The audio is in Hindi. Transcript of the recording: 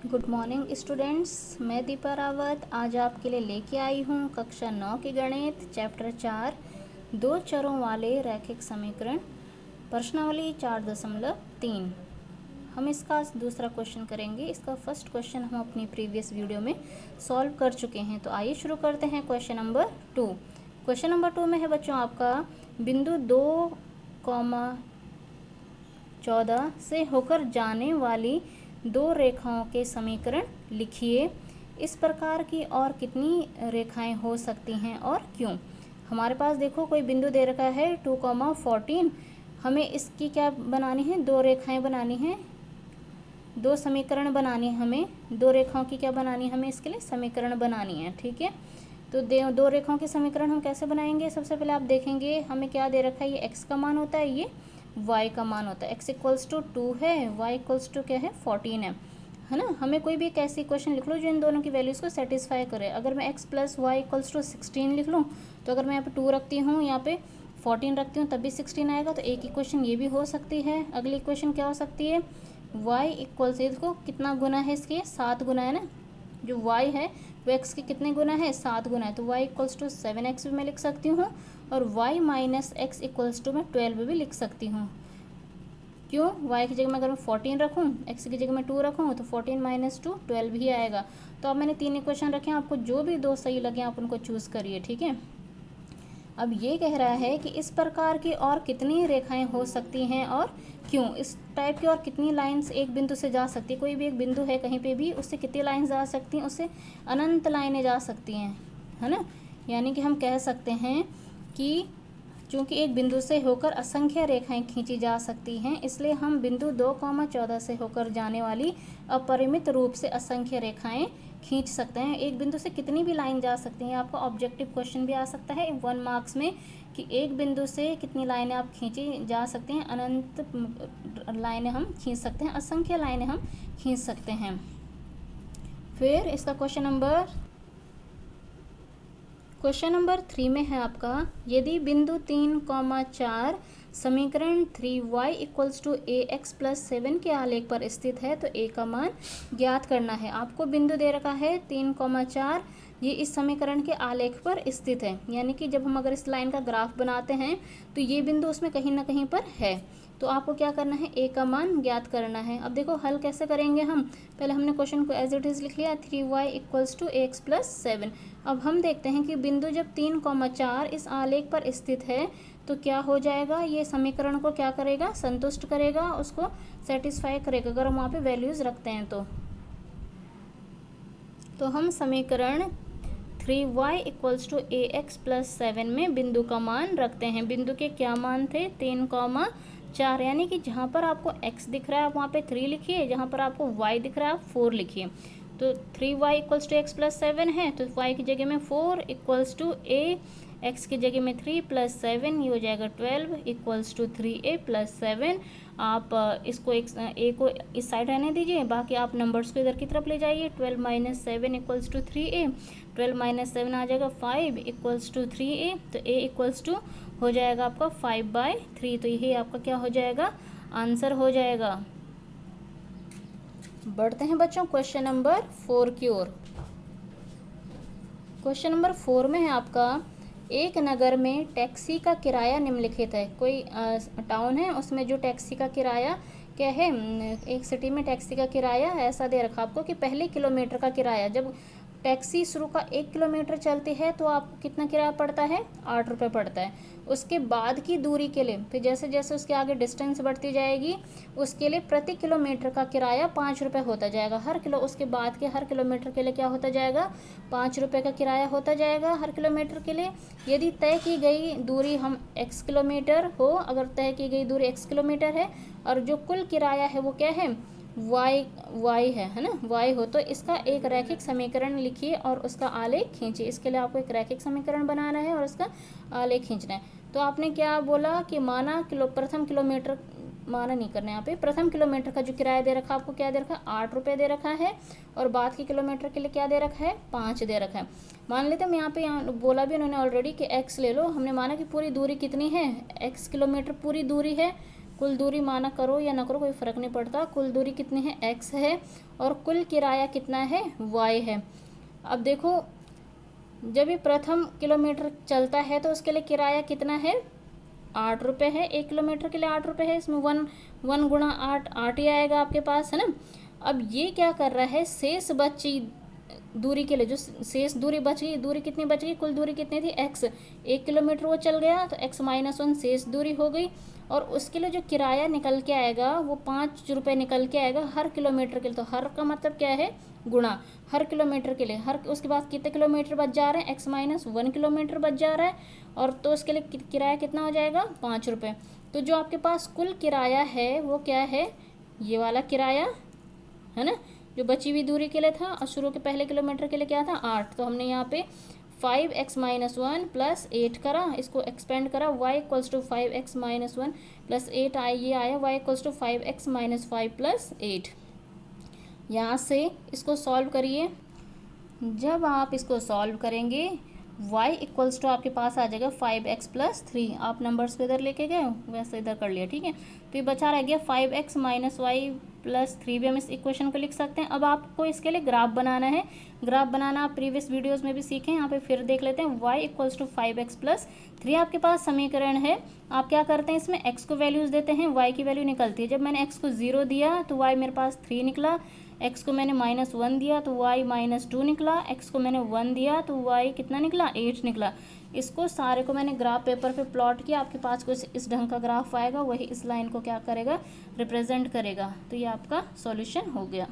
गुड मॉर्निंग स्टूडेंट्स, मैं दीपा रावत आज आपके लिए लेके आई हूँ कक्षा 9 की गणित चैप्टर 4 दो चरों वाले रैखिक समीकरण प्रश्नावली 4.3। हम इसका दूसरा क्वेश्चन करेंगे। इसका फर्स्ट क्वेश्चन हम अपनी प्रीवियस वीडियो में सॉल्व कर चुके हैं। तो आइए शुरू करते हैं क्वेश्चन नंबर 2। क्वेश्चन नंबर 2 में है बच्चों आपका बिंदु 2,14 से होकर जाने वाली दो रेखाओं के समीकरण लिखिए। इस प्रकार की और कितनी रेखाएं हो सकती हैं और क्यों। हमारे पास देखो कोई बिंदु दे रखा है 2,14। हमें इसकी क्या बनानी है, दो रेखाएं बनानी हैं, दो समीकरण बनानी है। हमें दो रेखाओं की क्या बनानी है, हमें इसके लिए समीकरण बनानी है। ठीक है, तो दो रेखाओं के समीकरण हम कैसे बनाएंगे। सबसे पहले आप देखेंगे हमें क्या दे रखा है, ये x का मान होता है, ये y का मान होता है। x इक्वल्स टू 2 है, y इक्वल्स टू क्या है 14 है ना। हमें कोई भी एक ऐसी इक्वेशन लिख लो जो इन दोनों की वैल्यूज़ को सेटिस्फाई करे। अगर मैं x plus y equals to 16 लिख लूँ तो अगर मैं यहाँ पे 2 रखती हूँ, यहाँ पे 14 रखती हूँ तब भी 16 आएगा। तो एक इक्वेशन ये भी हो सकती है। अगली इक्वेशन क्या हो सकती है, y इक्वल्स, इसको कितना गुना है, इसके 7 गुना है ना। जो y है वो x के कितने गुना है, 7 गुना है। तो y इक्वल्स टू 7x भी मैं लिख सकती हूँ और y minus x equals to मैं 12 भी लिख सकती हूँ। क्यों, y की जगह में अगर मैं 14 रखूँ, x की जगह में 2 रखूँ तो 14 माइनस 2 12 ही आएगा। तो अब मैंने 3 इक्वेशन रखे हैं, आपको जो भी दो सही लगे आप उनको चूज़ करिए। ठीक है, अब ये कह रहा है कि इस प्रकार की और कितनी रेखाएं हो सकती हैं और क्यों। इस टाइप की और कितनी लाइंस एक बिंदु से जा सकती है। कोई भी एक बिंदु है कहीं पे भी, उससे कितनी लाइंस जा सकती हैं, उससे अनंत लाइनें जा सकती हैं, है ना। यानी कि हम कह सकते हैं कि चूँकि एक बिंदु से होकर असंख्य रेखाएं खींची जा सकती हैं, इसलिए हम बिंदु 2,14 से होकर जाने वाली अपरिमित रूप से असंख्य रेखाएं खींच सकते हैं। एक बिंदु से कितनी भी लाइन जा सकती हैं। आपका ऑब्जेक्टिव क्वेश्चन भी आ सकता है 1 मार्क्स में कि एक बिंदु से कितनी लाइनें आप खींची जा सकती हैं। अनंत लाइनें हम खींच सकते हैं, असंख्य लाइनें हम खींच सकते हैं। फिर इसका क्वेश्चन नंबर 3 में है आपका, यदि बिंदु 3,4 समीकरण 3y equals to ax plus 7 के आलेख पर स्थित है तो a का मान ज्ञात करना है। आपको बिंदु दे रखा है 3,4, ये इस समीकरण के आलेख पर स्थित है। यानी कि जब हम अगर इस लाइन का ग्राफ बनाते हैं तो ये बिंदु उसमें कहीं ना कहीं पर है। तो आपको क्या करना है, a का मान ज्ञात करना है। अब देखो हल कैसे करेंगे हम, पहले हमने क्वेश्चन को एज इट इज़ लिख लिया 3y equals to ax plus 7। अब हम देखते हैं कि बिंदु जब 3,4 इस आलेख पर स्थित है तो क्या हो जाएगा, ये समीकरण को क्या करेगा, संतुष्ट करेगा, उसको सेटिस्फाई करेगा अगर हम वहाँ पे वैल्यूज़ रखते हैं तो हम समीकरण 3y equals to ax plus 7 में बिंदु का मान रखते हैं। बिंदु के क्या मान थे, 3,4, यानी कि जहाँ पर आपको x दिख रहा है आप वहाँ पे 3 लिखिए, जहाँ पर आपको y दिख रहा है आप 4 लिखिए। तो 3y equals to x plus 7 है तो y की जगह में 4 इक्वल्स टू a, x की जगह में 3 प्लस 7, ये हो जाएगा 12 इक्वल्स टू 3a प्लस 7। आप इसको a को इस साइड रहने दीजिए, बाकी आप नंबर्स को इधर की तरफ ले जाइए। 12 minus 7 equals to 3a, 12 minus 7 आ जाएगा 5 इक्वल्स टू 3a। तो a इक्वल्स टू हो जाएगा आपका 5/3। तो यही आपका क्या हो जाएगा, आंसर हो जाएगा। बढ़ते हैं बच्चों क्वेश्चन नंबर 4 की ओर। क्वेश्चन नंबर 4 में है आपका, एक नगर में टैक्सी का किराया निम्नलिखित है। कोई टाउन है, उसमें जो टैक्सी का किराया क्या है, एक सिटी में टैक्सी का किराया ऐसा दे रखा आपको कि पहले किलोमीटर का किराया, जब टैक्सी शुरू का 1 किलोमीटर चलती है तो आपको कितना किराया पड़ता है, 8 रुपये पड़ता है। उसके बाद की दूरी के लिए फिर जैसे जैसे उसके आगे डिस्टेंस बढ़ती जाएगी उसके लिए प्रति किलोमीटर का किराया 5 रुपये होता जाएगा। उसके बाद के हर किलोमीटर के लिए क्या होता जाएगा, 5 रुपये का किराया होता जाएगा हर किलोमीटर के लिए। यदि तय की गई दूरी हम x किलोमीटर हो, अगर तय की गई दूरी x किलोमीटर है और जो कुल किराया है वो क्या है, y है ना, y हो, तो इसका एक रैखिक समीकरण लिखिए और उसका आलेख खींचिए। इसके लिए आपको एक रैखिक समीकरण बनाना है और उसका आलेख खींचना है। तो आपने क्या बोला कि प्रथम किलोमीटर, माना नहीं करना है यहाँ पे, प्रथम किलोमीटर का जो किराया दे रखा है आपको क्या दे रखा है, 8 रुपये दे रखा है और बाद के किलोमीटर के लिए क्या दे रखा है, 5 दे रखा है। मान लेते हम यहाँ पे बोला भी उन्होंने ऑलरेडी कि x ले लो। हमने माना कि पूरी दूरी कितनी है, x किलोमीटर पूरी दूरी है कुल दूरी माना करो या ना करो कोई फ़र्क नहीं पड़ता, कुल दूरी कितनी है x है और कुल किराया कितना है y है। अब देखो जब ये प्रथम किलोमीटर चलता है तो उसके लिए किराया कितना है 8 रुपये है, 1 किलोमीटर के लिए 8 रुपये है, इसमें 1 गुणा 8 ही आएगा आपके पास, है ना। अब ये क्या कर रहा है, शेष बची दूरी के लिए जो शेष दूरी बच गई, दूरी कितनी बच गई, कुल दूरी कितनी थी x, 1 किलोमीटर वो चल गया तो x माइनस 1 शेष दूरी हो गई, और उसके लिए जो किराया निकल के आएगा वो 5 रुपये निकल के आएगा हर किलोमीटर के लिए। तो हर का मतलब क्या है गुणा, हर किलोमीटर के लिए, हर उसके बाद कितने किलोमीटर बच जा रहे हैं, x माइनस 1 किलोमीटर बच जा रहा है, और तो उसके लिए किराया कितना हो जाएगा 5 रुपये। तो जो आपके पास कुल किराया है वो क्या है, ये वाला किराया है ना, जो बची हुई दूरी के लिए था, और शुरू के पहले किलोमीटर के लिए क्या था 8। तो हमने यहाँ पे 5x माइनस 1 प्लस 8 करा, इसको एक्सपेंड करा, y equals to 5x minus 1 plus 8 ये आया, y equals to 5x minus 5 plus 8। यहाँ से इसको सॉल्व करिए, जब आप इसको सॉल्व करेंगे y इक्वल्स टू आपके पास आ जाएगा 5x प्लस 3। आप नंबर्स को इधर लेके गए वैसे इधर कर लिया, ठीक है। तो ये बचा रह गया 5x माइनस वाई प्लस 3 भी हम इस इक्वेशन को लिख सकते हैं। अब आपको इसके लिए ग्राफ बनाना है, ग्राफ बनाना आप प्रीवियस वीडियोस में भी सीखें, यहाँ पे फिर देख लेते हैं। y equals to 5x plus 3 आपके पास समीकरण है। आप क्या करते हैं, इसमें x को वैल्यूज़ देते हैं, y की वैल्यू निकलती है। जब मैंने x को 0 दिया तो y मेरे पास 3 निकला, x को मैंने माइनस 1 दिया तो y माइनस 2 निकला, x को मैंने 1 दिया तो y कितना निकला 8 निकला। इसको सारे को मैंने ग्राफ पेपर पे प्लॉट किया, आपके पास कुछ इस ढंग का ग्राफ आएगा, वही इस लाइन को क्या करेगा रिप्रेजेंट करेगा। तो ये आपका सॉल्यूशन हो गया।